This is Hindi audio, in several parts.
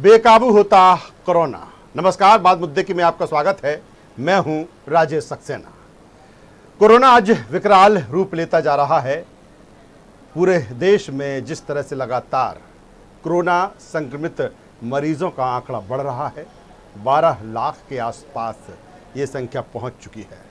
बेकाबू होता कोरोना। नमस्कार, बात मुद्दे की में आपका स्वागत है। मैं हूं राजेश सक्सेना। कोरोना आज विकराल रूप लेता जा रहा है। पूरे देश में जिस तरह से लगातार कोरोना संक्रमित मरीजों का आंकड़ा बढ़ रहा है, 12 लाख के आसपास ये संख्या पहुंच चुकी है।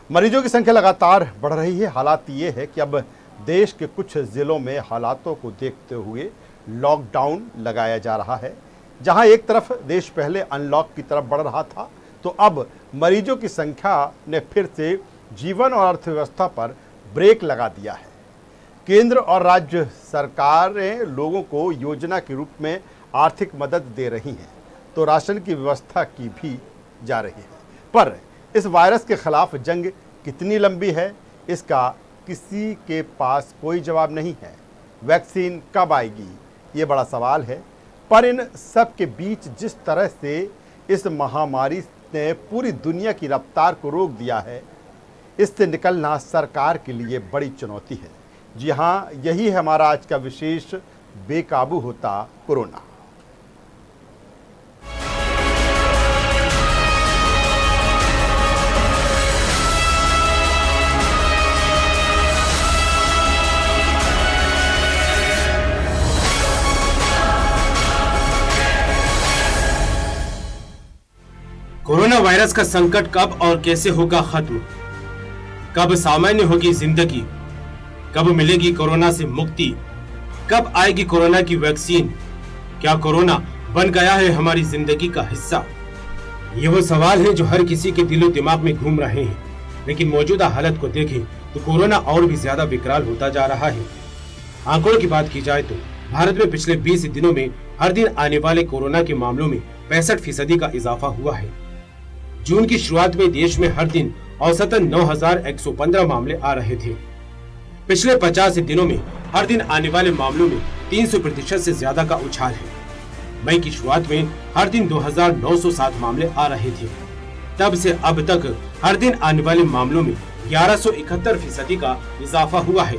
मरीजों की संख्या लगातार बढ़ रही है। हालात ये है कि अब देश के कुछ ज़िलों में हालातों को देखते हुए लॉकडाउन लगाया जा रहा है। जहां एक तरफ देश पहले अनलॉक की तरफ बढ़ रहा था, तो अब मरीजों की संख्या ने फिर से जीवन और अर्थव्यवस्था पर ब्रेक लगा दिया है। केंद्र और राज्य सरकारें लोगों को योजना के रूप में आर्थिक मदद दे रही हैं, तो राशन की व्यवस्था की भी जा रही है। पर इस वायरस के खिलाफ जंग कितनी लंबी है, इसका किसी के पास कोई जवाब नहीं है। वैक्सीन कब आएगी, ये बड़ा सवाल है। पर इन सब के बीच जिस तरह से इस महामारी ने पूरी दुनिया की रफ्तार को रोक दिया है, इससे निकलना सरकार के लिए बड़ी चुनौती है। जी हाँ, यही है हमारा आज का विशेष बेकाबू होता कोरोना। कोरोना वायरस का संकट कब और कैसे होगा खत्म? कब सामान्य होगी जिंदगी? कब मिलेगी कोरोना से मुक्ति? कब आएगी कोरोना की वैक्सीन? क्या कोरोना बन गया है हमारी जिंदगी का हिस्सा? ये वो सवाल है जो हर किसी के दिलो दिमाग में घूम रहे हैं। लेकिन मौजूदा हालत को देखें तो कोरोना और भी ज्यादा विकराल होता जा रहा है। आंकड़ों की बात की जाए तो भारत में पिछले 20 दिनों में हर दिन आने वाले कोरोना के मामलों में 65% का इजाफा हुआ है। जून की शुरुआत में देश में हर दिन औसतन 9,115 मामले आ रहे थे। पिछले 50 दिनों में हर दिन आने वाले मामलों में 300% से ज्यादा का उछाल है। मई की शुरुआत में हर दिन 2,907 मामले आ रहे थे। तब से अब तक हर दिन आने वाले मामलों में 1171% का इजाफा हुआ है।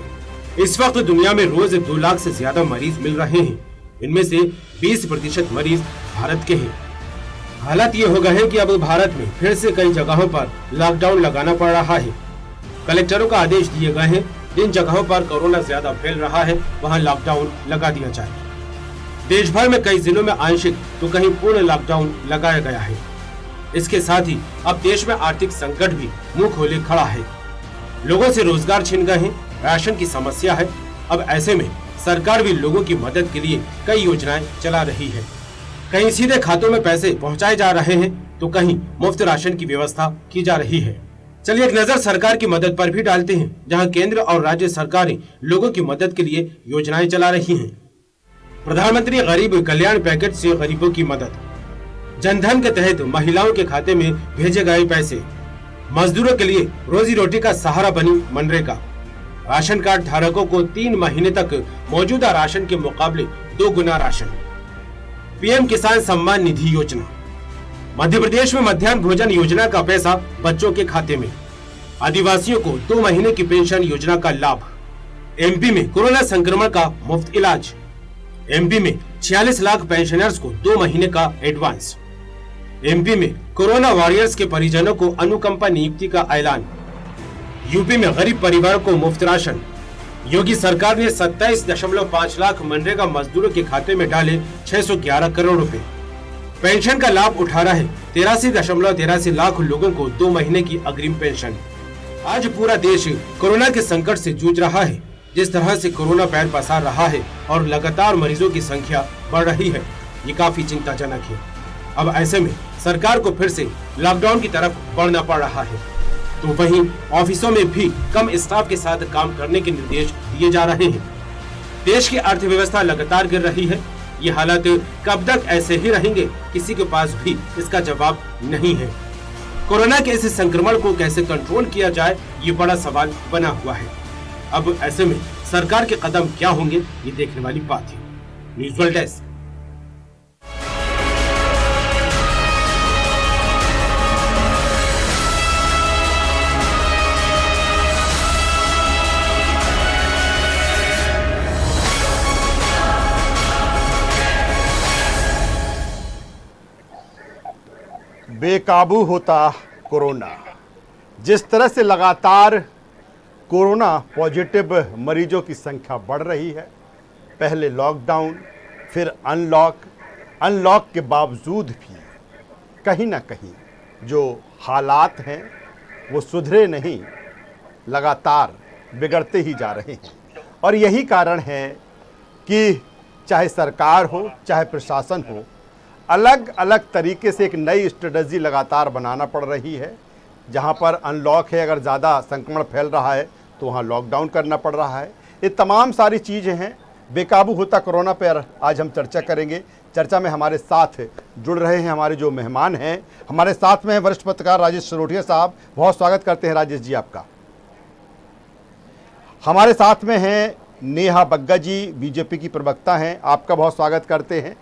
इस वक्त दुनिया में रोज 2 लाख से ज्यादा मरीज मिल रहे हैं। इनमें से 20% मरीज भारत के हैं। हालात ये हो गए हैं कि अब भारत में फिर से कई जगहों पर लॉकडाउन लगाना पड़ रहा है। कलेक्टरों का आदेश दिए गए हैं, जिन जगहों पर कोरोना ज्यादा फैल रहा है वहां लॉकडाउन लगा दिया जाए। देश भर में कई जिलों में आंशिक तो कहीं पूर्ण लॉकडाउन लगाया गया है। इसके साथ ही अब देश में आर्थिक संकट भी मुंह खोले खड़ा है। लोगों से रोजगार छिन गए हैं, राशन की समस्या है। अब ऐसे में सरकार भी लोगों की मदद के लिए कई योजनाएं चला रही है। कहीं सीधे खातों में पैसे पहुंचाए जा रहे हैं, तो कहीं मुफ्त राशन की व्यवस्था की जा रही है। चलिए एक नजर सरकार की मदद पर भी डालते हैं, जहां केंद्र और राज्य सरकारें लोगों की मदद के लिए योजनाएं चला रही हैं। प्रधानमंत्री गरीब कल्याण पैकेज से गरीबों की मदद। जनधन के तहत महिलाओं के खाते में भेजे गए पैसे। मजदूरों के लिए रोजी रोटी का सहारा बनी मनरेगा। राशन कार्ड धारकों को 3 महीने तक मौजूदा राशन के मुकाबले 2 गुना राशन। पीएम किसान सम्मान निधि योजना। मध्य प्रदेश में मध्याह्न भोजन योजना का पैसा बच्चों के खाते में। आदिवासियों को 2 महीने की पेंशन योजना का लाभ। एमपी में कोरोना संक्रमण का मुफ्त इलाज। एमपी में 46 लाख पेंशनर्स को 2 महीने का एडवांस। एमपी में कोरोना वॉरियर्स के परिजनों को अनुकंपा नियुक्ति का ऐलान। यूपी में गरीब परिवारों को मुफ्त राशन। योगी सरकार ने 27.5 लाख मनरेगा मजदूरों के खाते में डाले 611 करोड़ रुपए। पेंशन का लाभ उठा रहे 83.83 लाख लोगों को 2 महीने की अग्रिम पेंशन। आज पूरा देश कोरोना के संकट से जूझ रहा है। जिस तरह से कोरोना पैर पसार रहा है और लगातार मरीजों की संख्या बढ़ रही है, ये काफी चिंताजनक है। अब ऐसे में सरकार को फिर से लॉकडाउन की तरफ बढ़ना पड़ रहा है, तो वहीं ऑफिसों में भी कम स्टाफ के साथ काम करने के निर्देश दिए जा रहे हैं। देश की अर्थव्यवस्था लगातार गिर रही है। ये हालात कब तक ऐसे ही रहेंगे, किसी के पास भी इसका जवाब नहीं है। कोरोना के इस संक्रमण को कैसे कंट्रोल किया जाए, ये बड़ा सवाल बना हुआ है। अब ऐसे में सरकार के कदम क्या होंगे, ये देखने वाली बात है। News world desk. बेकाबू होता कोरोना। जिस तरह से लगातार कोरोना पॉजिटिव मरीजों की संख्या बढ़ रही है, पहले लॉकडाउन फिर अनलॉक के बावजूद भी कहीं ना कहीं जो हालात हैं वो सुधरे नहीं, लगातार बिगड़ते ही जा रहे हैं। और यही कारण है कि चाहे सरकार हो चाहे प्रशासन हो, अलग अलग तरीके से एक नई स्ट्रेटजी लगातार बनाना पड़ रही है। जहां पर अनलॉक है, अगर ज़्यादा संक्रमण फैल रहा है तो वहां लॉकडाउन करना पड़ रहा है। ये तमाम सारी चीज़ें हैं। बेकाबू होता कोरोना पर आज हम चर्चा करेंगे। चर्चा में हमारे साथ जुड़ रहे हैं हमारे जो मेहमान हैं। हमारे साथ में हैं वरिष्ठ पत्रकार राजेश सरोठिया साहब, बहुत स्वागत करते हैं राजेश जी आपका। हमारे साथ में हैं नेहा बग्गा जी, बीजेपी की प्रवक्ता हैं, आपका बहुत स्वागत करते हैं।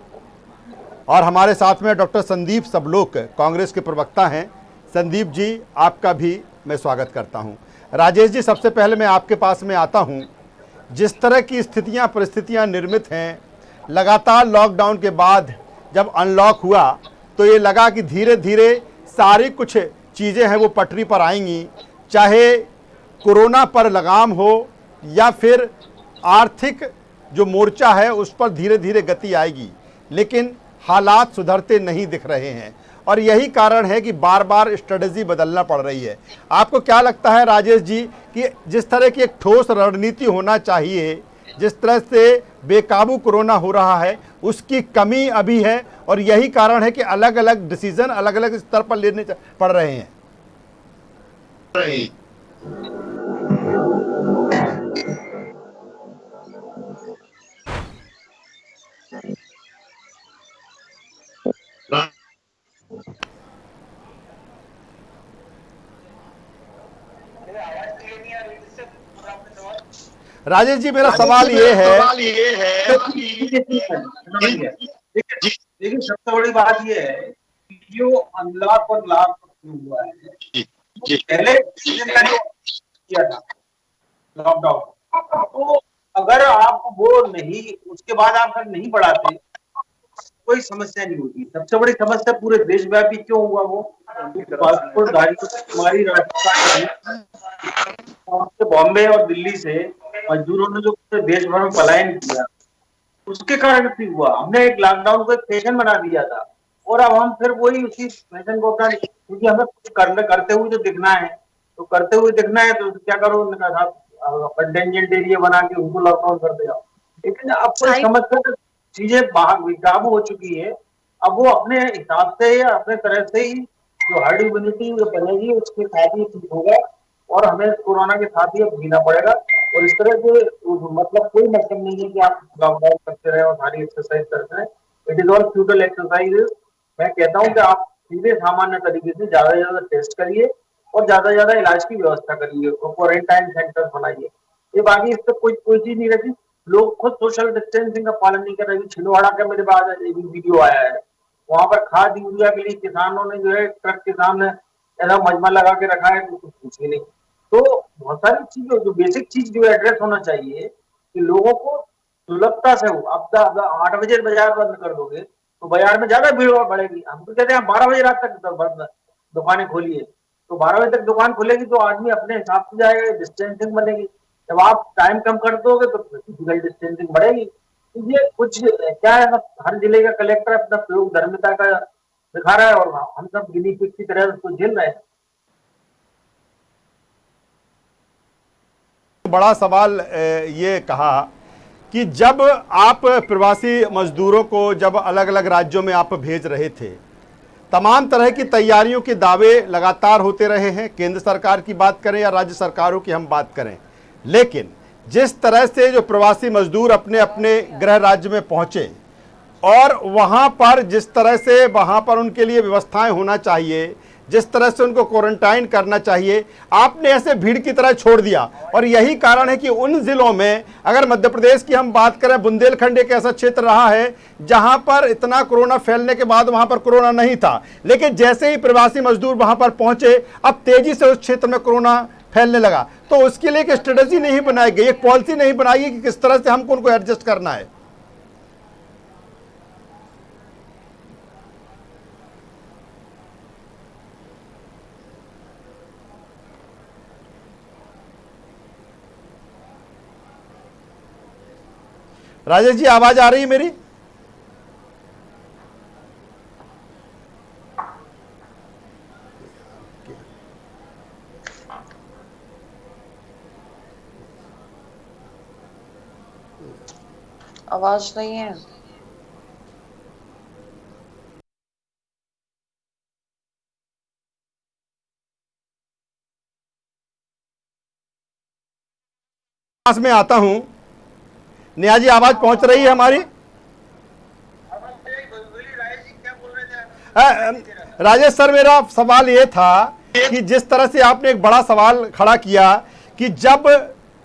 और हमारे साथ में डॉक्टर संदीप सबलोक, कांग्रेस के प्रवक्ता हैं। संदीप जी, आपका भी मैं स्वागत करता हूं। राजेश जी, सबसे पहले मैं आपके पास में आता हूं। जिस तरह की परिस्थितियां निर्मित हैं, लगातार लॉकडाउन के बाद जब अनलॉक हुआ तो ये लगा कि धीरे धीरे सारी कुछ चीज़ें हैं वो पटरी पर आएंगी, चाहे कोरोना पर लगाम हो या फिर आर्थिक जो मोर्चा है उस पर धीरे धीरे गति आएगी। लेकिन हालात सुधरते नहीं दिख रहे हैं और यही कारण है कि बार बार स्ट्रेटजी बदलना पड़ रही है। आपको क्या लगता है राजेश जी कि जिस तरह की एक ठोस रणनीति होना चाहिए, जिस तरह से बेकाबू कोरोना हो रहा है, उसकी कमी अभी है और यही कारण है कि अलग अलग डिसीजन अलग अलग स्तर पर लेने पड़ रहे हैं? राजेश जी, मेरा सवाल ये है देखिए, सबसे बड़ी बात ये है कि जो अनलॉक और लॉक हुआ है, पहले का जो किया था लॉकडाउन, तो अगर आप वो नहीं, उसके बाद आप अगर नहीं बढ़ाते कोई समस्या नहीं होती। सबसे बड़ी समस्या पूरे देशव्यापी क्यों हुआ, वो पासपोर्टधारी हमारी राजस्थान, बॉम्बे और दिल्ली से मजदूरों ने जो पूरे देश भर में पलायन किया, उसके कारण भी हुआ। हमने एक लॉकडाउन को एक फैशन बना दिया था और अब हम फिर वही उसी फैशन को अपना, क्योंकि हमें करते हुए जो दिखना है, तो करते हुए दिखना है तो क्या करो, उन्होंने कहा कंटेंजेंट एरिया बना के उनको लॉकडाउन कर दिया। लेकिन अब कोई समझकर चीजें काबू हो चुकी है। अब वो अपने हिसाब से या अपने तरह से ही जो हर्ड इम्यूनिटी बनेगी उसके साथ ही ठीक होगा और हमें कोरोना के साथ ही अब जीना पड़ेगा। और इस तरह के मतलब कोई मतलब नहीं है कि आप लॉकडाउन करते रहे और सारी एक्सरसाइज करते रहे। It is all futile exercise. मैं कहता हूँ कि आप सीधे सामान्य तरीके से ज्यादा से ज्यादा टेस्ट करिए और ज्यादा से ज्यादा इलाज की व्यवस्था करिए, क्वारंटाइन सेंटर बनाइए। ये बाकी इस पर कोई चीज नहीं रहती। लोग खुद सोशल डिस्टेंसिंग का पालन नहीं कर रहे। छिंदवाड़ा का मेरे पास एक वीडियो आया है, वहां पर खाद यूरिया के लिए किसानों ने जो है ट्रक के सामने ऐसा मजमा लगा के रखा है, कुछ पूछे नहीं। तो बहुत सारी चीजें, जो बेसिक चीज जो एड्रेस होना चाहिए कि लोगों को सुलभता से हो। आप 8 बजे बाजार बंद कर दोगे तो बाजार में ज्यादा भीड़ बढ़ेगी। हम तो कहते हैं 12 बजे रात तक दुकानें खोलिए, तो 12 बजे तक दुकान खुलेगी तो आदमी अपने हिसाब से जाएगा, डिस्टेंसिंग बनेगी। जब आप टाइम कम कर दोगे तो फिजिकल डिस्टेंसिंग बढ़ेगी। तो ये कुछ क्या है, हर जिले का कलेक्टर अपना प्रयोग धर्मिता का दिखा रहा है और हम सब गिनी पिग की तरह उसको झेल रहे हैं। बड़ा सवाल ये कहा कि जब आप प्रवासी मजदूरों को जब अलग अलग राज्यों में आप भेज रहे थे, तमाम तरह की तैयारियों के दावे लगातार होते रहे हैं, केंद्र सरकार की बात करें या राज्य सरकारों की हम बात करें। लेकिन जिस तरह से जो प्रवासी मजदूर अपने अपने गृह राज्य में पहुंचे और वहां पर जिस तरह से वहां पर उनके लिए व्यवस्थाएं होना चाहिए, जिस तरह से उनको क्वारंटाइन करना चाहिए, आपने ऐसे भीड़ की तरह छोड़ दिया। और यही कारण है कि उन जिलों में, अगर मध्य प्रदेश की हम बात करें, बुंदेलखंड एक ऐसा क्षेत्र रहा है जहां पर इतना कोरोना फैलने के बाद वहां पर कोरोना नहीं था, लेकिन जैसे ही प्रवासी मजदूर वहां पर पहुंचे, अब तेजी से उस क्षेत्र में कोरोना फैलने लगा। तो उसके लिए एक स्ट्रेटजी नहीं बनाई गई, एक पॉलिसी नहीं बनाई गई कि किस तरह से हमको उनको एडजस्ट करना है। राजेश जी, आवाज आ रही है मेरी? आवाज नहीं है। पास में आता हूं। नेहा जी, आवाज पहुंच रही है हमारी? राजेश सर, मेरा सवाल ये था कि जिस तरह से आपने एक बड़ा सवाल खड़ा किया कि जब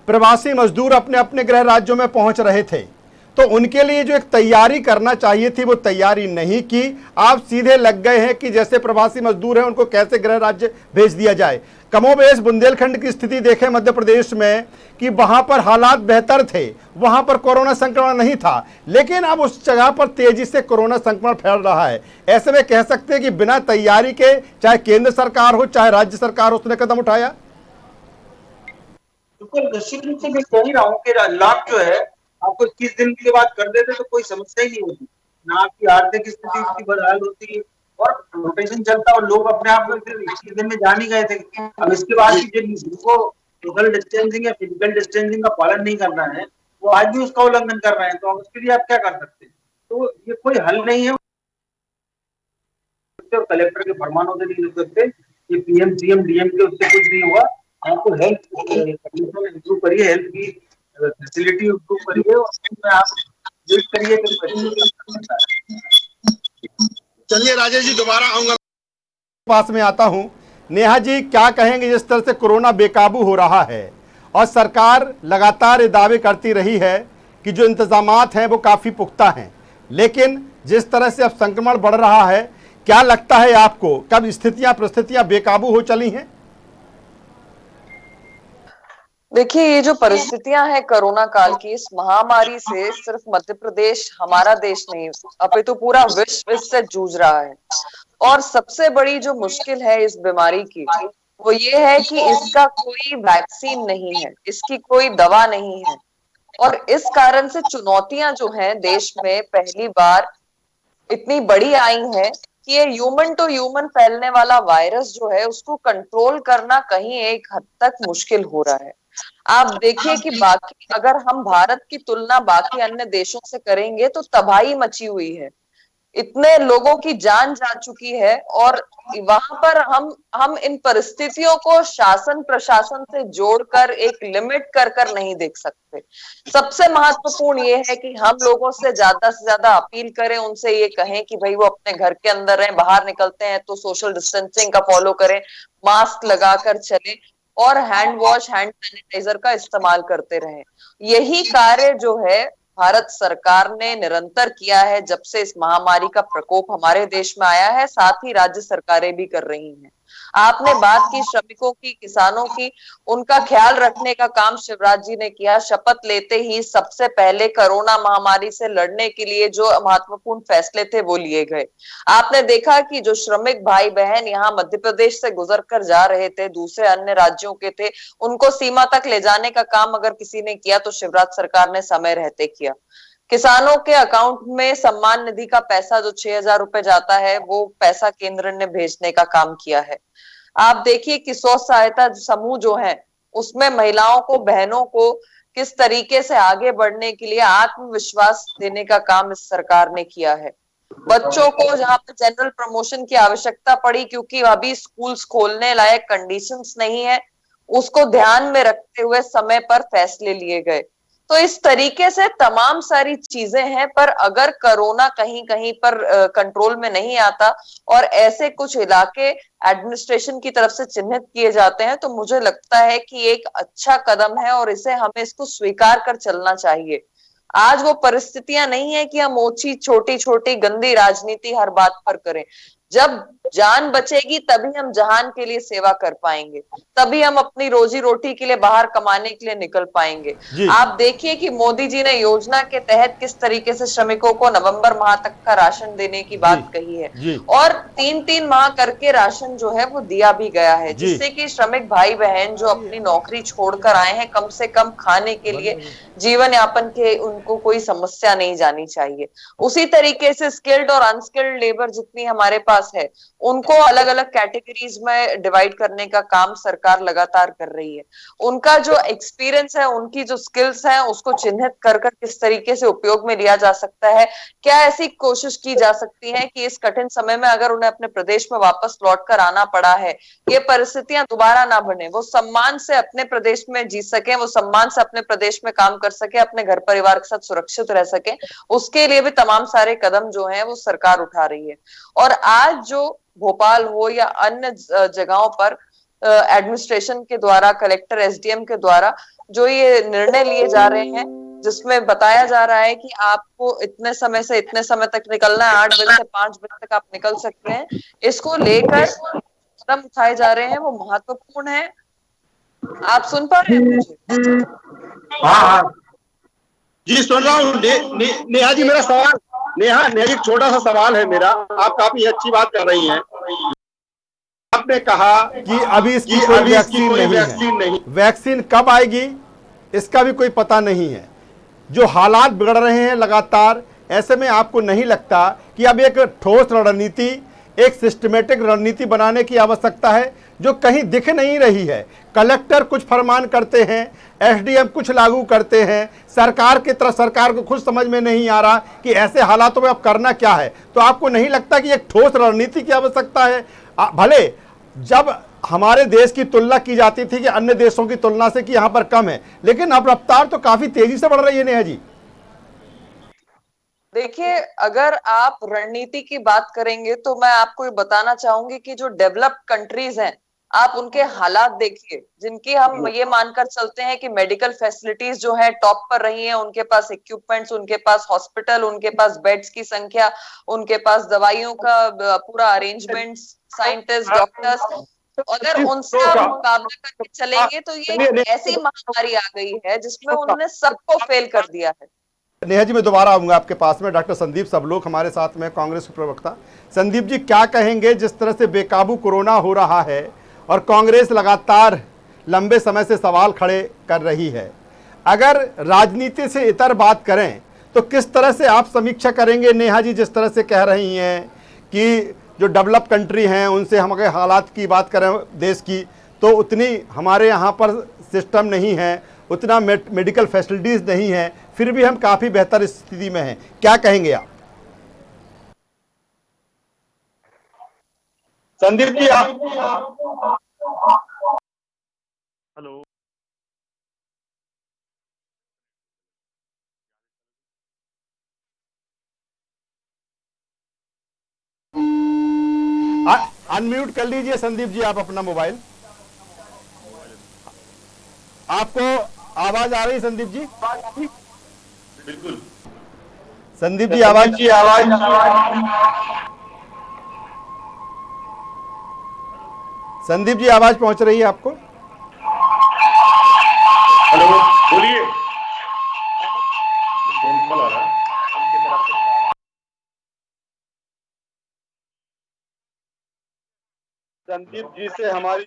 प्रवासी मजदूर अपने अपने गृह राज्यों में पहुंच रहे थे तो उनके लिए जो एक तैयारी करना चाहिए थी वो तैयारी नहीं की, आप सीधे लग गए हैं कि जैसे प्रवासी मजदूर हैं उनको कैसे गृह राज्य भेज दिया जाए। कमोबेश बुंदेलखंड की स्थिति देखें मध्य प्रदेश में कि वहां पर हालात बेहतर थे, वहां पर कोरोना संक्रमण नहीं था, लेकिन अब उस जगह पर तेजी से कोरोना संक्रमण फैल रहा है। ऐसे में कह सकते हैं कि बिना तैयारी के चाहे केंद्र सरकार हो चाहे राज्य सरकार हो, उसने कदम उठाया। बिल्कुल निश्चित रूप से मैं कह ही रहा हूँ कि लॉक जो है आपको 21 दिन के बाद कर देते तो कोई समस्या ही नहीं होती, ना आपकी आर्थिक स्थिति उसकी बदहाल होती और रोटेशन चलता और लोग अपने आप में फिर 21 दिन में जान ही गए थे। अब इसके बाद भी जिनको सोशल डिस्टेंसिंग या फिजिकल डिस्टेंसिंग का पालन नहीं करना है वो आज भी उसका उल्लंघन कर रहे हैं, तो अब उसके लिए आप क्या कर सकते हैं? तो ये कोई हल नहीं है और कलेक्टर के फरमानों से नहीं रुक सकते, ये पीएम सीएम डीएम के उससे कुछ नहीं हुआ। आपको हेल्थ कंडीशन इंप्रूव करिए, हेल्थ की फैसिलिटी इंप्रूव करिए और उसमें आप वेट करिए कि चलिए राजेश जी, दोबारा आऊंगा, पास में आता हूं। नेहा जी, क्या कहेंगे जिस तरह से कोरोना बेकाबू हो रहा है और सरकार लगातार ये दावे करती रही है कि जो इंतजामात हैं वो काफी पुख्ता हैं, लेकिन जिस तरह से अब संक्रमण बढ़ रहा है, क्या लगता है आपको कब स्थितियां परिस्थितियां बेकाबू हो चली हैं? देखिए, ये जो परिस्थितियां हैं कोरोना काल की, इस महामारी से सिर्फ मध्य प्रदेश, हमारा देश नहीं अपितु पूरा विश्व इससे जूझ रहा है। और सबसे बड़ी जो मुश्किल है इस बीमारी की वो ये है कि इसका कोई वैक्सीन नहीं है, इसकी कोई दवा नहीं है। और इस कारण से चुनौतियां जो हैं देश में पहली बार इतनी बड़ी आई है कि ये ह्यूमन टू ह्यूमन फैलने वाला वायरस जो है उसको कंट्रोल करना कहीं एक हद तक मुश्किल हो रहा है। आप देखिए कि बाकी अगर हम भारत की तुलना बाकी अन्य देशों से करेंगे तो तबाही मची हुई है, इतने लोगों की जान जा चुकी है। और वहां पर हम इन परिस्थितियों को शासन प्रशासन से जोड़कर एक लिमिट कर नहीं देख सकते। सबसे महत्वपूर्ण ये है कि हम लोगों से ज्यादा अपील करें, उनसे ये कहें कि भाई वो अपने घर के अंदर रहें, बाहर निकलते हैं तो सोशल डिस्टेंसिंग का फॉलो करें, मास्क लगाकर चलें और हैंड वॉश हैंड सैनिटाइजर का इस्तेमाल करते रहें। यही कार्य जो है भारत सरकार ने निरंतर किया है जब से इस महामारी का प्रकोप हमारे देश में आया है, साथ ही राज्य सरकारें भी कर रही हैं। आपने बात की श्रमिकों की, किसानों की, उनका ख्याल रखने का काम शिवराज जी ने किया। शपथ लेते ही सबसे पहले कोरोना महामारी से लड़ने के लिए जो महत्वपूर्ण फैसले थे वो लिए गए। आपने देखा कि जो श्रमिक भाई बहन यहाँ मध्य प्रदेश से गुजर कर जा रहे थे, दूसरे अन्य राज्यों के थे, उनको सीमा तक ले जाने का काम अगर किसी ने किया तो शिवराज सरकार ने समय रहते किया। किसानों के अकाउंट में सम्मान निधि का पैसा जो 6,000 रुपए जाता है वो पैसा केंद्र ने भेजने का काम किया है। आप देखिए कि स्व सहायता समूह जो है उसमें महिलाओं को, बहनों को किस तरीके से आगे बढ़ने के लिए आत्मविश्वास देने का काम इस सरकार ने किया है। बच्चों को जहां पर जनरल प्रमोशन की आवश्यकता पड़ी क्योंकि अभी स्कूल्स खोलने लायक कंडीशंस नहीं है, उसको ध्यान में रखते हुए समय पर फैसले लिए गए। तो इस तरीके से तमाम सारी चीजें हैं, पर अगर कोरोना कहीं कहीं पर कंट्रोल में नहीं आता और ऐसे कुछ इलाके एडमिनिस्ट्रेशन की तरफ से चिन्हित किए जाते हैं तो मुझे लगता है कि एक अच्छा कदम है और इसे हमें इसको स्वीकार कर चलना चाहिए। आज वो परिस्थितियां नहीं है कि हम ओछी छोटी छोटी गंदी राजनीति हर बात पर करें। जब जान बचेगी तभी हम जहान के लिए सेवा कर पाएंगे, तभी हम अपनी रोजी रोटी के लिए बाहर कमाने के लिए निकल पाएंगे। जी आप देखिए कि मोदी जी ने योजना के तहत किस तरीके से श्रमिकों को नवंबर माह तक का राशन देने की जी बात कही है, जी और 3-3 माह करके राशन जो है वो दिया भी गया है, जी जिससे कि श्रमिक भाई बहन जो अपनी नौकरी छोड़कर आए हैं कम से कम खाने के लिए, जीवन यापन के उनको कोई समस्या नहीं जानी चाहिए। उसी तरीके से स्किल्ड और अनस्किल्ड लेबर जितनी हमारे पास है उनको अलग अलग कैटेगरीज में डिवाइड करने का काम सरकार लगातार कर रही है। उनका जो एक्सपीरियंस है, उनकी जो स्किल्स है, उसको चिन्हित कर कर किस तरीके से उपयोग में लिया जा सकता है, क्या ऐसी कोशिश की जा सकती है कि इस कठिन समय में अगर उन्हें अपने प्रदेश में वापस लौट कर आना पड़ा है, ये परिस्थितियां दोबारा ना बने, वो सम्मान से अपने प्रदेश में जी सके, वो सम्मान से अपने प्रदेश में काम कर सके, अपने घर परिवार के साथ सुरक्षित रह सके, उसके लिए भी तमाम सारे कदम जो है वो सरकार उठा रही है। और आज जो भोपाल हो या अन्य जगहों पर एडमिनिस्ट्रेशन के द्वारा, कलेक्टर एसडीएम के द्वारा जो ये निर्णय लिए जा रहे हैं, जिसमें बताया जा रहा है कि आपको इतने समय से इतने समय तक निकलना है, 8 बजे से 5 बजे तक आप निकल सकते हैं, इसको लेकर कदम उठाए जा रहे हैं वो महत्वपूर्ण है। आप सुन पा रहे हैं मुझे? हाँ हाँ जी, सुन रहा हूँ। नेहा जी, मेरा सवाल, नेहा नेहा जी, एक छोटा सा सवाल है मेरा। आप काफी अच्छी बात कर रही हैं। आपने कहा कि अभी इसकी कोई वैक्सीन नहीं है। वैक्सीन कब आएगी इसका भी कोई पता नहीं है। जो हालात बिगड़ रहे हैं लगातार, ऐसे में आपको नहीं लगता कि अब एक ठोस रणनीति, एक सिस्टमेटिक रणनीति बनाने की आवश्यकता है, जो कहीं दिख नहीं रही है? कलेक्टर कुछ फरमान करते हैं, एसडीएम कुछ लागू करते हैं, सरकार की तरफ सरकार को खुद समझ में नहीं आ रहा कि ऐसे हालातों में अब करना क्या है। तो आपको नहीं लगता कि एक ठोस रणनीति की आवश्यकता है? भले जब हमारे देश की तुलना की जाती थी कि अन्य देशों की तुलना से कि यहां पर कम है, लेकिन अब रफ्तार तो काफी तेजी से बढ़ रही है नेहा जी। देखिए, अगर आप रणनीति की बात करेंगे तो मैं आपको ये बताना चाहूंगी कि जो डेवलप्ड कंट्रीज हैं, आप उनके हालात देखिए, जिनकी हम ये मानकर चलते हैं कि मेडिकल फैसिलिटीज जो है टॉप पर रही हैं, उनके पास इक्विपमेंट्स, उनके पास हॉस्पिटल, उनके पास बेड्स की संख्या, उनके पास दवाइयों का पूरा अरेंजमेंट, साइंटिस्ट, डॉक्टर्स, अगर उनसे आप मुकाबला करके चलेंगे तो ये एक ऐसी महामारी आ गई है जिसमें उन्होंने सबको फेल कर दिया है। नेहा जी, मैं दोबारा आऊंगा आपके पास में। डॉक्टर संदीप सबलोक हमारे साथ में, कांग्रेस के प्रवक्ता। संदीप जी, क्या कहेंगे जिस तरह से बेकाबू कोरोना हो रहा है और कांग्रेस लगातार लंबे समय से सवाल खड़े कर रही है, अगर राजनीति से इतर बात करें तो किस तरह से आप समीक्षा करेंगे? नेहा जी जिस तरह से कह रही हैं कि जो डेवलप कंट्री हैं उनसे हम अगर हालात की बात करें देश की, तो उतनी हमारे यहाँ पर सिस्टम नहीं है, उतना मेडिकल फैसिलिटीज़ नहीं है, फिर भी हम काफ़ी बेहतर स्थिति में हैं, क्या कहेंगे आप? संदीप जी, आप हेलो, अनम्यूट कर लीजिए संदीप जी आप अपना मोबाइल। आपको आवाज आ रही संदीप जी? बिल्कुल। संदीप जी आवाज संदीप जी आवाज पहुंच रही है आपको? हेलो, बोलिए। फोन कॉल आ रहा है। संदीप जी से हमारी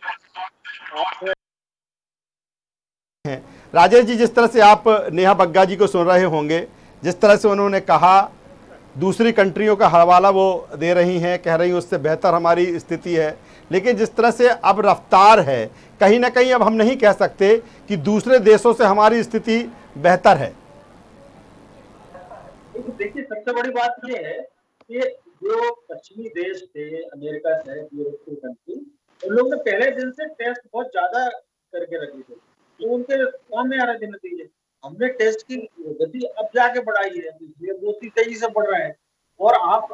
राजेश जी, जिस तरह से आप नेहा बग्गा जी को सुन रहे होंगे, जिस तरह से उन्होंने कहा, दूसरी कंट्रियों का हवाला वो दे रही हैं, कह रही हैं उससे बेहतर हमारी स्थिति है, लेकिन जिस तरह से अब रफ्तार है, कहीं ना कहीं अब हम नहीं कह सकते कि दूसरे देशों से हमारी स्थिति बेहतर है। देखिए, सबसे बड़ी बात ये है कि जो पश्चिमी देश थे, अमेरिका से, यूरोप की कंट्री, उन लोगों ने पहले दिन से टेस्ट बहुत ज्यादा करके रखे थे, तो उनके काम में आ रहे थे नतीजे। हमने टेस्ट की गति अब जाके बढ़ाई है, इसलिए बहुत ही तेजी से बढ़ रहा है। और आप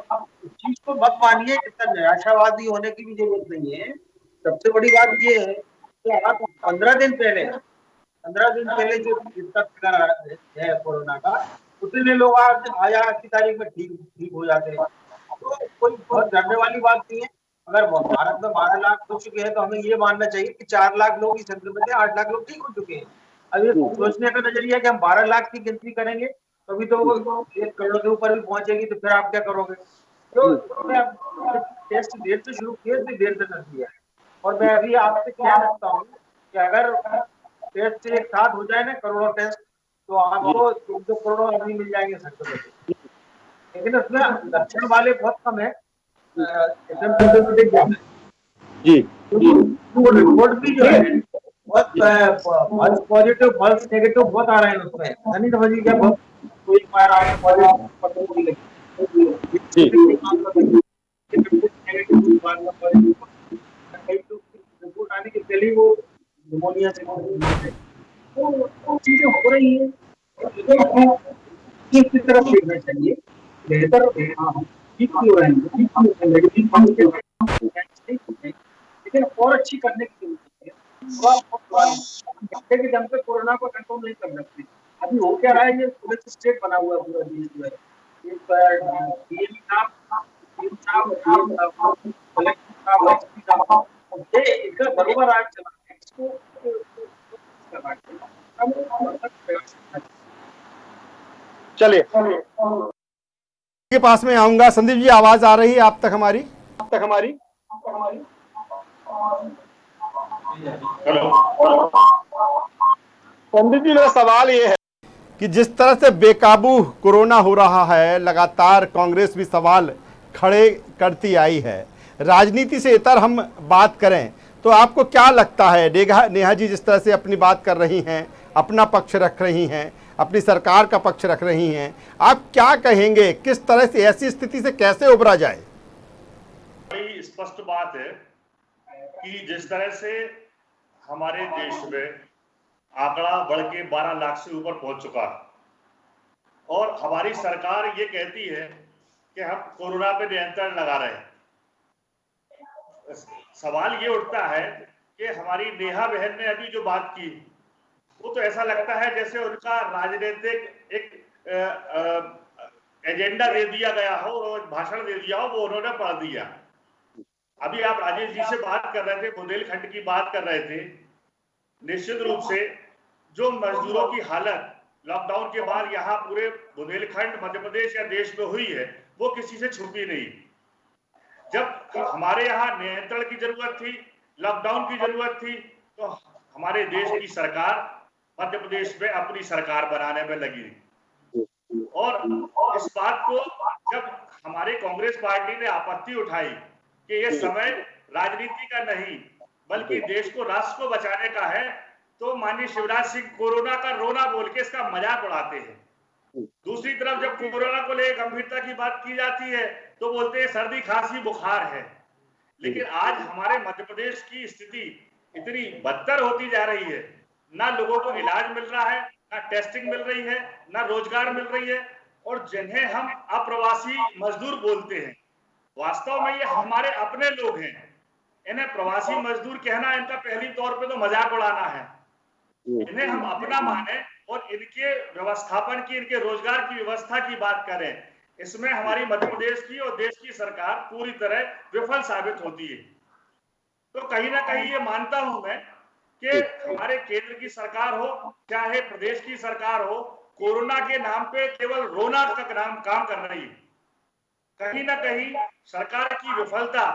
इस चीज को मत मानिए, इतना निराशावादी होने की भी जरूरत नहीं है। सबसे बड़ी बात ये है कि आप 15 दिन पहले जो जितना फिगर है कोरोना का, उतने लोग आज की तारीख में ठीक हो जाते हैं। तो कोई बहुत डरने वाली बात नहीं है। अगर भारत में 12 लाख हो चुके हैं तो हमें ये मानना चाहिए कि 4 लाख लोग ही संक्रमित है, 8 लाख लोग ठीक हो चुके हैं। अब ये सोचने का नजरिया कि हम 12 लाख की गिनती करेंगे तभी तो वो 1 करोड़ के ऊपर भी पहुंचेगी, तो फिर आप क्या करोगे? तो टेस्ट देर से शुरू किए थे, देर से कर दिया है। और मैं अभी आपसे कह सकता हूँ कि अगर टेस्ट एक साथ हो जाए ना, करोड़ों टेस्ट, तो आपको 2 करोड़ आदमी मिल जाएंगे संक्रमित। लेकिन उसमें लक्षण वाले बहुत कम है। जी वो रिपोर्ट भी जो है बहुत फॉल्स पॉजिटिव, फॉल्स नेगेटिव बहुत आ रहे हैं उसमें। नहीं समझिए क्या, बहुत कोई आ रहा है पॉजिटिव, रिपोर्ट आने के पहले ही वो निमोनिया से तो चीजें हो रही है। इसकी तरफ देखना चाहिए, बेहतर ठीक हो रहे हैं, लेकिन और अच्छी करने की जरूरत है। घंटे के दम पे कोरोना को कंट्रोल नहीं कर सकते। अभी हो क्या रहा है, ये पुलिस स्टेट बना हुआ है पूरा देश में। इसका बरोबर आज चला है, इसको चलिए के पास में आऊंगा। संदीप जी, आवाज आ रही है आप तक हमारी? पंडित जी, मेरा सवाल ये है कि जिस तरह से बेकाबू कोरोना हो रहा है, लगातार कांग्रेस भी सवाल खड़े करती आई है। राजनीति से इतर हम बात करें तो आपको क्या लगता है, नेहा जी जिस तरह से अपनी बात कर रही हैं, अपना पक्ष रख रही हैं, अपनी सरकार का पक्ष रख रही हैं, आप क्या कहेंगे, किस तरह से ऐसी स्थिति से कैसे उबरा जाए? बड़ी स्पष्ट बात है कि जिस तरह से हमारे देश में आंकड़ा बढ़ के 12 लाख से ऊपर पहुंच चुका है और हमारी सरकार ये कहती है कि हम कोरोना पे नियंत्रण लगा रहे हैं। सवाल ये उठता है कि हमारी नेहा बहन ने अभी जो बात की, वो तो ऐसा लगता है जैसे उनका राजनीतिक एक एजेंडा दे दिया गया हो और भाषण दे दिया हो, वो उन्होंने पढ़ दिया। अभी आप राजेश जी से बात कर रहे थे, बुंदेलखंड की बात कर रहे थे। निश्चित रूप से जो मजदूरों की हालत लॉकडाउन के बाद यहाँ पूरे बुंदेलखंड, मध्य प्रदेश या देश में हुई है, वो किसी से छुपी नहीं। जब हमारे यहाँ नियंत्रण की जरूरत थी, लॉकडाउन की जरूरत थी, तो हमारे देश की सरकार मध्य प्रदेश में अपनी सरकार बनाने में लगी। और इस बात को जब हमारे कांग्रेस पार्टी ने आपत्ति उठाई कि ये समय राजनीति का नहीं बल्कि देश को, राष्ट्र को बचाने का है, तो माननीय शिवराज सिंह कोरोना का रोना बोल के इसका मजाक उड़ाते हैं। दूसरी तरफ जब कोरोना को लेकर गंभीरता की बात की जाती है तो बोलते हैं सर्दी खांसी बुखार है। लेकिन आज हमारे मध्य प्रदेश की स्थिति इतनी बदतर होती जा रही है, ना लोगों को इलाज मिल रहा है, ना टेस्टिंग मिल रही है, ना रोजगार मिल रही है, और जिन्हें हम अप्रवासी मजदूर बोलते हैं, वास्तव में ये हमारे अपने लोग हैं। इन्हें प्रवासी मजदूर कहना इनका पहली तौर पे तो मजाक उड़ाना है। इन्हें हम अपना माने और इनके व्यवस्थापन की, इनके रोजगार की व्यवस्था की बात करें, इसमें हमारी मध्य प्रदेश की और देश की सरकार पूरी तरह विफल साबित होती है। तो कहीं ना कहीं ये मानता हूं मैं कि हमारे केंद्र की सरकार हो चाहे प्रदेश की सरकार हो, कोरोना के नाम पे केवल रोना का काम कर रही है। कहीं ना कहीं सरकार की विफलता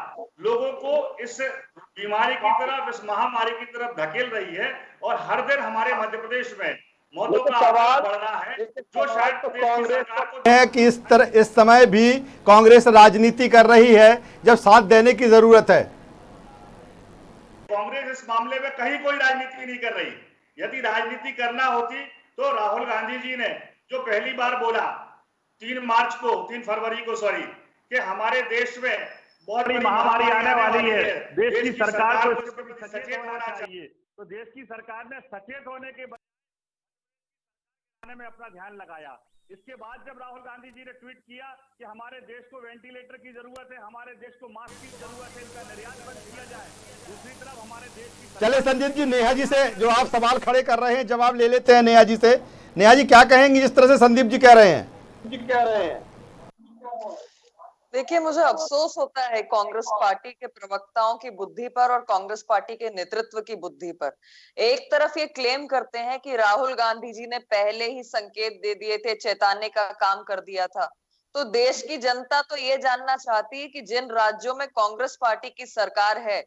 लोगों को इस बीमारी की तरफ, इस महामारी की तरफ धकेल रही है, और हर दिन हमारे मध्य प्रदेश में मौतों का आंकड़ा बढ़ रहा है, जो शायद प्रदेश की सरकार को है कि इस समय भी कांग्रेस राजनीति कर रही है जब साथ देने की जरूरत है। कांग्रेस इस मामले में कहीं कोई राजनीति नहीं कर रही। यदि राजनीति करना होती तो राहुल गांधी जी ने जो पहली बार बोला 3 फरवरी को कि हमारे देश में बहुत बड़ी महामारी आने वाली है, देश की सरकार को इसके प्रति सचेत होना चाहिए। तो देश की सरकार ने सचेत होने के में अपना ध्यान लगाया। इसके बाद जब राहुल गांधी जी ने ट्वीट किया कि हमारे देश को वेंटिलेटर की जरूरत है, हमारे देश को मास्क की जरूरत है, इनका निर्यात बंद किया जाए, दूसरी तरफ हमारे देश की। चले संदीप जी, नेहा जी से जो आप सवाल खड़े कर रहे हैं जवाब ले लेते हैं नेहा जी से। नेहा जी क्या कहेंगी जिस तरह से संदीप जी कह रहे हैं? देखिए, मुझे अफसोस होता है कांग्रेस पार्टी के प्रवक्ताओं की बुद्धि पर और कांग्रेस पार्टी के नेतृत्व की बुद्धि पर। एक तरफ ये क्लेम करते हैं कि राहुल गांधी जी ने पहले ही संकेत दे दिए थे, चेताने का काम कर दिया था। तो देश की जनता तो ये जानना चाहती है कि जिन राज्यों में कांग्रेस पार्टी की सरकार है,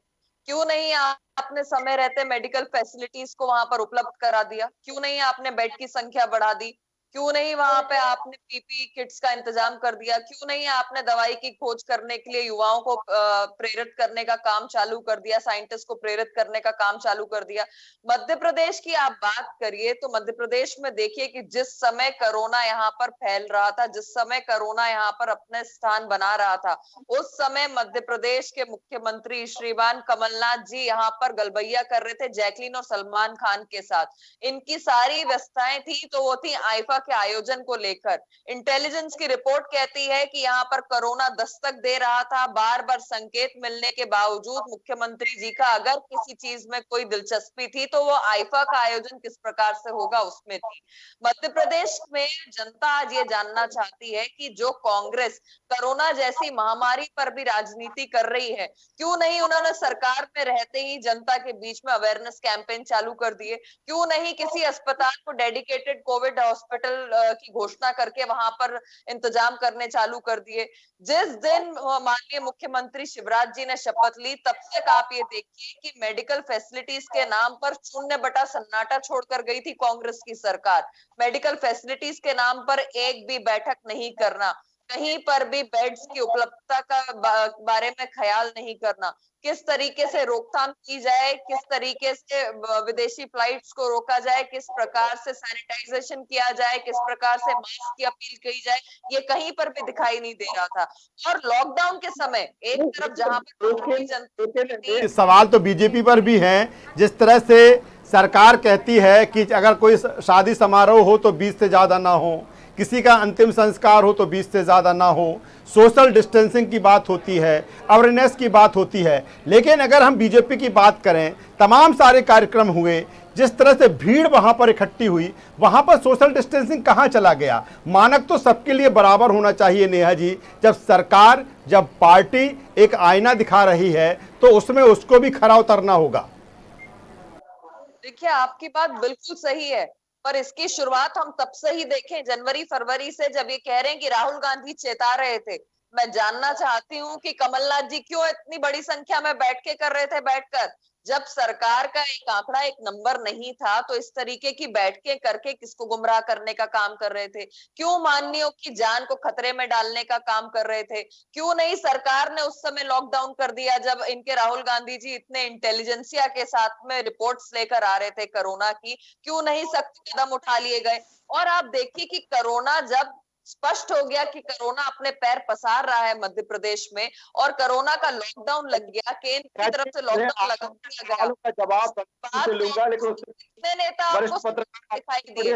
क्यों नहीं आपने समय रहते मेडिकल फैसिलिटीज को वहां पर उपलब्ध करा दिया? क्यों नहीं आपने बेड की संख्या बढ़ा दी? क्यों नहीं वहां पे आपने पीपीई किट्स का इंतजाम कर दिया? क्यों नहीं आपने दवाई की खोज करने के लिए युवाओं को प्रेरित करने का काम चालू कर दिया, साइंटिस्ट को प्रेरित करने का काम चालू कर दिया? मध्य प्रदेश की आप बात करिए तो मध्य प्रदेश में देखिए कि जिस समय कोरोना यहाँ पर फैल रहा था, जिस समय कोरोना यहाँ पर अपने स्थान बना रहा था, उस समय मध्य प्रदेश के मुख्यमंत्री श्रीमान कमलनाथ जी यहाँ पर गलबैया कर रहे थे जैकलीन और सलमान खान के साथ। इनकी सारी व्यवस्थाएं थी तो वो थी आईफा के आयोजन को लेकर। इंटेलिजेंस की रिपोर्ट कहती है कि यहाँ पर कोरोना दस्तक दे रहा था। बार बार संकेत मिलने के बावजूद मुख्यमंत्री जी का अगर किसी चीज में कोई दिलचस्पी थी तो वो आईफा का आयोजन किस प्रकार से होगा उसमें थी। मध्य प्रदेश में जनता आज ये जानना चाहती है कि जो कांग्रेस कोरोना जैसी महामारी पर भी राजनीति कर रही है, क्यों नहीं उन्होंने सरकार में रहते ही जनता के बीच में अवेयरनेस कैंपेन चालू कर दिए? क्यों नहीं किसी अस्पताल को डेडिकेटेड कोविड हॉस्पिटल की घोषणा करके वहां पर इंतजाम करने चालू कर दिए? जिस दिन माननीय मुख्यमंत्री शिवराज जी ने शपथ ली, तब तक आप ये देखिए कि मेडिकल फैसिलिटीज के नाम पर शून्य बटा सन्नाटा छोड़कर गई थी कांग्रेस की सरकार। मेडिकल फैसिलिटीज के नाम पर एक भी बैठक नहीं करना, कहीं पर भी बेड्स की उपलब्धता का बारे में ख्याल नहीं करना, किस तरीके से रोकथाम की जाए, किस तरीके से विदेशी फ्लाइट्स को रोका जाए, किस प्रकार से सैनिटाइजेशन किया जाए, किस प्रकार से मास्क की अपील की जाए, ये कहीं पर भी दिखाई नहीं दे रहा था। और लॉकडाउन के समय एक तरफ जहां पर सवाल तो बीजेपी पर भी हैं। जिस तरह से सरकार कहती है कि अगर कोई शादी समारोह हो तो 20 से ज़्यादा ना हो, किसी का अंतिम संस्कार हो तो 20 से ज़्यादा ना हो, सोशल डिस्टेंसिंग की बात होती है, अवेयरनेस की बात होती है। लेकिन अगर हम बीजेपी की बात करें, तमाम सारे कार्यक्रम हुए, जिस तरह से भीड़ वहां पर इकट्ठी हुई, वहां पर सोशल डिस्टेंसिंग कहां चला गया? मानक तो सबके लिए बराबर होना चाहिए नेहा जी। जब सरकार, जब पार्टी एक आईना दिखा रही है तो उसमें उसको भी खरा उतरना होगा। देखिए, आपकी बात बिल्कुल सही है, पर इसकी शुरुआत हम तब से ही देखें, जनवरी फरवरी से, जब ये कह रहे हैं कि राहुल गांधी चेता रहे थे। मैं जानना चाहती हूँ कि कमलनाथ जी क्यों इतनी बड़ी संख्या में बैठ के कर रहे थे बैठकर? जब सरकार का एक आंकड़ा, एक नंबर नहीं था तो इस तरीके की बैठकें करके किसको गुमराह करने का काम कर रहे थे? क्यों माननीयों की जान को खतरे में डालने का काम कर रहे थे? क्यों नहीं सरकार ने उस समय लॉकडाउन कर दिया जब इनके राहुल गांधी जी इतने इंटेलिजेंसिया के साथ में रिपोर्ट्स लेकर आ रहे थे कोरोना की? क्यों नहीं सख्त कदम उठा लिए गए? और आप देखिए कि कोरोना जब स्पष्ट हो गया कि कोरोना अपने पैर पसार रहा है मध्य प्रदेश में और कोरोना का लॉकडाउन लग गया, केंद्र की तरफ से लॉकडाउन लगा कितने नेता आपको दिखाई दिए?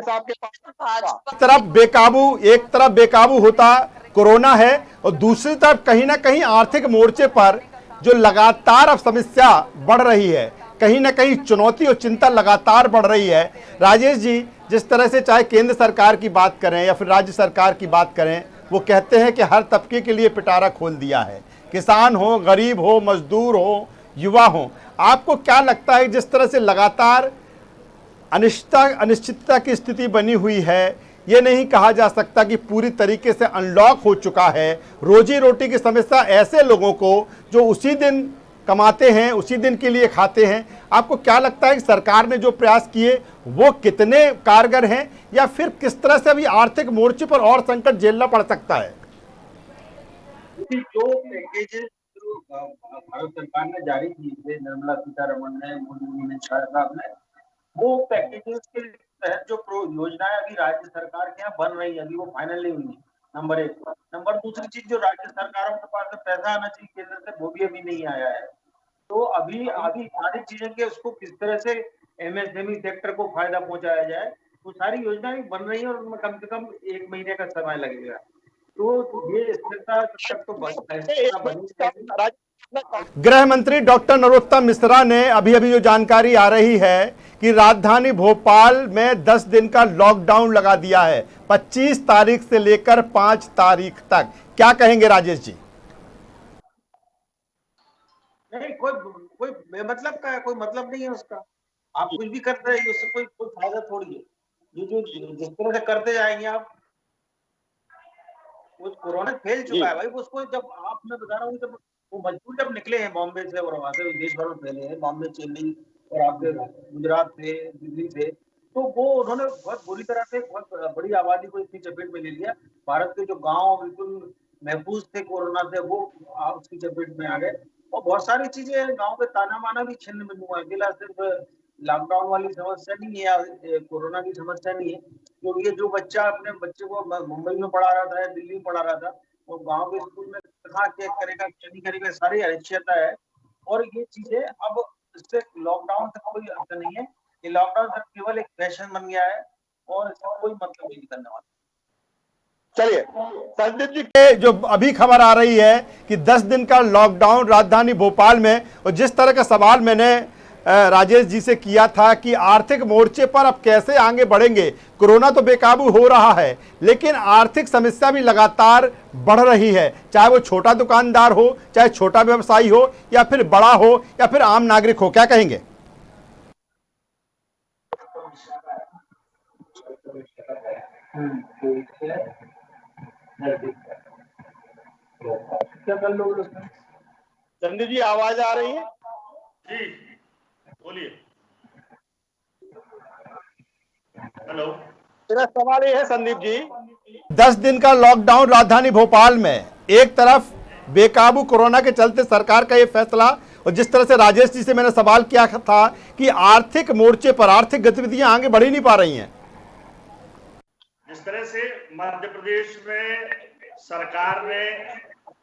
एक तरफ बेकाबू होता कोरोना है और दूसरी तरफ कहीं ना कहीं आर्थिक मोर्चे पर जो लगातार अब समस्या बढ़ रही है, कहीं ना कहीं चुनौती और चिंता लगातार बढ़ रही है। राजेश जी, जिस तरह से चाहे केंद्र सरकार की बात करें या फिर राज्य सरकार की बात करें, वो कहते हैं कि हर तबके के लिए पिटारा खोल दिया है, किसान हो, गरीब हो, मजदूर हो, युवा हो। आपको क्या लगता है जिस तरह से लगातार अनिश्चितता की स्थिति बनी हुई है, ये नहीं कहा जा सकता कि पूरी तरीके से अनलॉक हो चुका है, रोजी रोटी की समस्या ऐसे लोगों को जो उसी दिन कमाते हैं, उसी दिन के लिए खाते हैं, आपको क्या लगता है कि सरकार ने जो प्रयास किए वो कितने कारगर हैं या फिर किस तरह से अभी आर्थिक मोर्चे पर और संकट झेलना पड़ सकता है? जो पैकेजेस भारत सरकार ने जारी किए थे, निर्मला सीतारमण ने, मोदी जी ने, शाह साहब ने, वो पैकेजेस के तहत जो योजनाएं अभी राज्य सरकार के यहाँ बन रही है, अभी वो फाइनल नहीं हुई है। नंबर एक। नंबर दूसरी चीज, जो राज्य सरकारों के पास पैसा आना चाहिए केंद्र से, वो भी अभी नहीं आया है। तो अभी सारी चीजें के उसको किस तरह से एमएसएमई सेक्टर को फायदा पहुंचाया जाए, वो सारी योजनाएं बन रही है और उनमें कम से कम 1 महीने का समय लगेगा। तो ये स्थिरता तो गृह मंत्री डॉक्टर नरोत्तम मिश्रा ने अभी जो जानकारी आ रही है कि राजधानी भोपाल में 10 दिन का लॉकडाउन लगा दिया है, 25 तारीख से लेकर 5 तारीख तक। क्या कहेंगे राजेश जी? नहीं, कोई कोई बेमतलब का है, कोई मतलब नहीं है उसका। आप कुछ भी करते रहिए, उससे कोई कोई फायदा थोड़ी है। ये जो जिस तरह से करते जाएंगे आप, वो कोरोना फैल चुका है भाई। उसको जब आप, मैं बता रहा हूँ, जब वो मजदूर जब निकले हैं बॉम्बे से और वहां से देश भर में फैले हैं, बॉम्बे, चेन्नई और आपके गुजरात थे, दिल्ली थे, तो वो उन्होंने बहुत बुरी तरह से बहुत बड़ी आबादी को इतनी चपेट में ले लिया। भारत के जो गांव बिल्कुल महफूज थे कोरोना से, वो उसकी चपेट में आ गए। और बहुत सारी चीजें, गाँव के ताना माना भी छिन्न भिन्न हुआ। अकेला सिर्फ लॉकडाउन वाली समस्या नहीं है, कोरोना की समस्या नहीं है। तो ये जो बच्चा अपने बच्चे को मुंबई में पढ़ा रहा था या दिल्ली में पढ़ा रहा था, वो गांव के स्कूल में कहाँ चेक करेगा, क्या नहीं करेगा, सारी अनिश्चितता है। और ये चीजें अब, इससे लॉकडाउन से कोई अर्थ नहीं है। ये लॉकडाउन सिर्फ केवल एक फैशन बन गया है और इसका कोई मतलब नहीं करने वाला। चलिए संदीप जी, ये जो अभी खबर आ रही है कि 10 दिन का लॉकडाउन राजधानी भोपाल में, और जिस तरह का सवाल मैंने राजेश जी से किया था कि आर्थिक मोर्चे पर अब कैसे आगे बढ़ेंगे, कोरोना तो बेकाबू हो रहा है लेकिन आर्थिक समस्या भी लगातार बढ़ रही है, चाहे वो छोटा दुकानदार हो, चाहे छोटा व्यवसायी हो, या फिर बड़ा हो, या फिर आम नागरिक हो, क्या कहेंगे? क्या कर लोगे उसमें? संदीप जी आवाज आ रही है? जी बोलिए। हेलो, मेरा सवाल ये है संदीप जी, 10 दिन का लॉकडाउन राजधानी भोपाल में, एक तरफ बेकाबू कोरोना के चलते सरकार का यह फैसला, और जिस तरह से राजेश जी से मैंने सवाल किया था कि आर्थिक मोर्चे पर आर्थिक गतिविधियां आगे बढ़ ही नहीं पा रही हैं। जिस तरह से मध्य प्रदेश में सरकार ने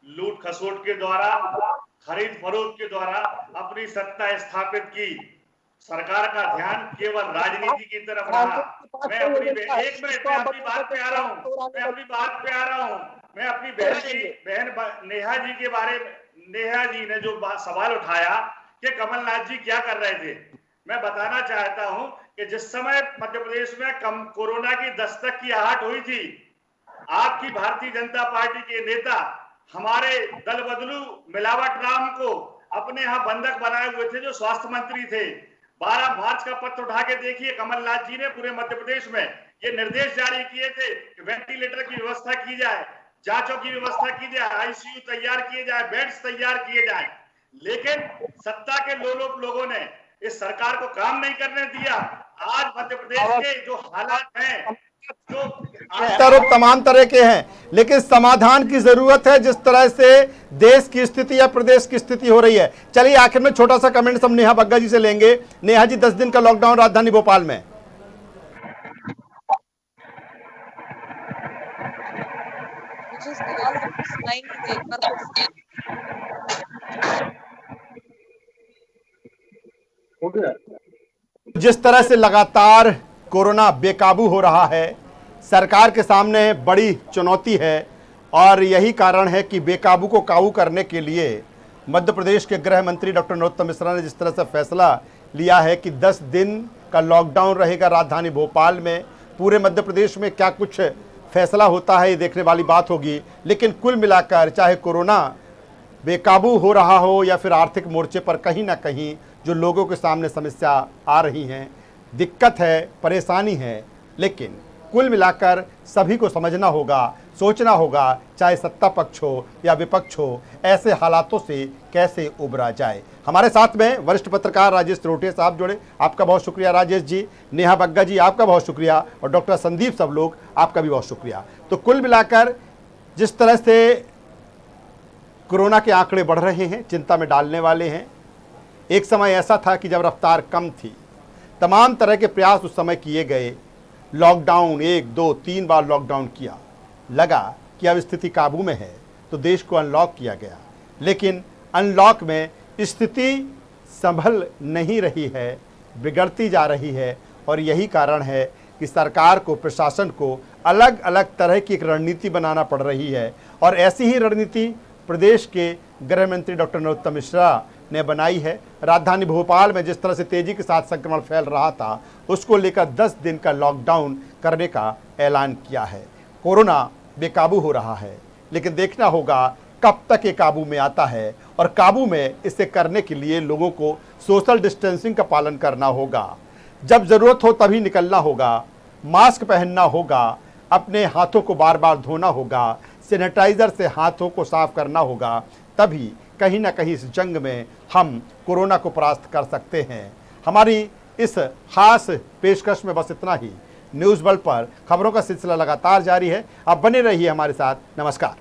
लूट खसोट के द्वारा, खरीद फरोख्त के द्वारा अपनी सत्ता स्थापित की, सरकार का ध्यान केवल राजनीति की तरफ रहा। मैं अपनी बात पे आ रहा हूँ, मैं अपनी बहन नेहा जी के बारे में, नेहा जी ने जो सवाल उठाया कि कमलनाथ जी क्या कर रहे थे, मैं बताना चाहता हूं कि जिस समय मध्य प्रदेश में कोरोना की दस्तक की आहट हुई थी, आपकी भारतीय जनता पार्टी के नेता हमारे दल बदलू मिलावट राम को अपने यहां बंधक बनाए हुए थे, जो स्वास्थ्य मंत्री थे। 12 मार्च का पत्र उठा के देखिए, कमलनाथ जी ने पूरे मध्य प्रदेश में ये निर्देश जारी किए थे कि वेंटिलेटर की व्यवस्था की जाए, जांचों की व्यवस्था की जाए, आईसीयू तैयार किए जाए, बेड्स तैयार किए जाए। लेकिन सत्ता के लोगों ने इस सरकार को काम नहीं करने दिया। आज मध्य प्रदेश के जो हालात हैं, जो आरोप तमाम तरह के हैं, लेकिन समाधान की जरूरत है। जिस तरह से देश की स्थिति या प्रदेश की स्थिति हो रही है। चलिए आखिर में छोटा सा कमेंट हम नेहा बग्गा जी से लेंगे। नेहा जी, 10 दिन का लॉकडाउन राजधानी भोपाल में, मुझे सवाल आपको सुनाई नहीं दे, एक बार फिर से। हो गया? जिस तरह से लगातार कोरोना बेकाबू हो रहा है, सरकार के सामने बड़ी चुनौती है, और यही कारण है कि बेकाबू को काबू करने के लिए मध्य प्रदेश के गृह मंत्री डॉक्टर नरोत्तम मिश्रा ने जिस तरह से फैसला लिया है कि 10 दिन का लॉकडाउन रहेगा राजधानी भोपाल में। पूरे मध्य प्रदेश में क्या कुछ फैसला होता है, ये देखने वाली बात होगी। लेकिन कुल मिलाकर चाहे कोरोना बेकाबू हो रहा हो या फिर आर्थिक मोर्चे पर कहीं ना कहीं जो लोगों के सामने समस्या आ रही हैं, दिक्कत है, परेशानी है, लेकिन कुल मिलाकर सभी को समझना होगा, सोचना होगा, चाहे सत्ता पक्ष हो या विपक्ष हो, ऐसे हालातों से कैसे उबरा जाए। हमारे साथ में वरिष्ठ पत्रकार राजेश त्रोटिया साहब जुड़े, आपका बहुत शुक्रिया राजेश जी। नेहा बग्गा जी, आपका बहुत शुक्रिया, और डॉक्टर संदीप, सब लोग आपका भी बहुत शुक्रिया। तो कुल मिलाकर जिस तरह से कोरोना के आंकड़े बढ़ रहे हैं, चिंता में डालने वाले हैं। एक समय ऐसा था कि जब रफ्तार कम थी, तमाम तरह के प्रयास उस समय किए गए, लॉकडाउन 1, 2, 3 बार लॉकडाउन किया, लगा कि अब स्थिति काबू में है तो देश को अनलॉक किया गया। लेकिन अनलॉक में स्थिति संभल नहीं रही है, बिगड़ती जा रही है, और यही कारण है कि सरकार को, प्रशासन को अलग अलग तरह की एक रणनीति बनाना पड़ रही है। और ऐसी ही रणनीति प्रदेश के गृह मंत्री डॉक्टर नरोत्तम मिश्रा ने बनाई है। राजधानी भोपाल में जिस तरह से तेजी के साथ संक्रमण फैल रहा था, उसको लेकर 10 दिन का लॉकडाउन करने का ऐलान किया है। कोरोना बेकाबू हो रहा है, लेकिन देखना होगा कब तक ये काबू में आता है, और काबू में इसे करने के लिए लोगों को सोशल डिस्टेंसिंग का पालन करना होगा, जब ज़रूरत हो तभी निकलना होगा, मास्क पहनना होगा, अपने हाथों को बार बार धोना होगा, सैनिटाइज़र से हाथों को साफ करना होगा, तभी कहीं ना कहीं इस जंग में हम कोरोना को परास्त कर सकते हैं। हमारी इस खास पेशकश में बस इतना ही। न्यूज़ वर्ल्ड पर खबरों का सिलसिला लगातार जारी है। आप बने रहिए हमारे साथ। नमस्कार।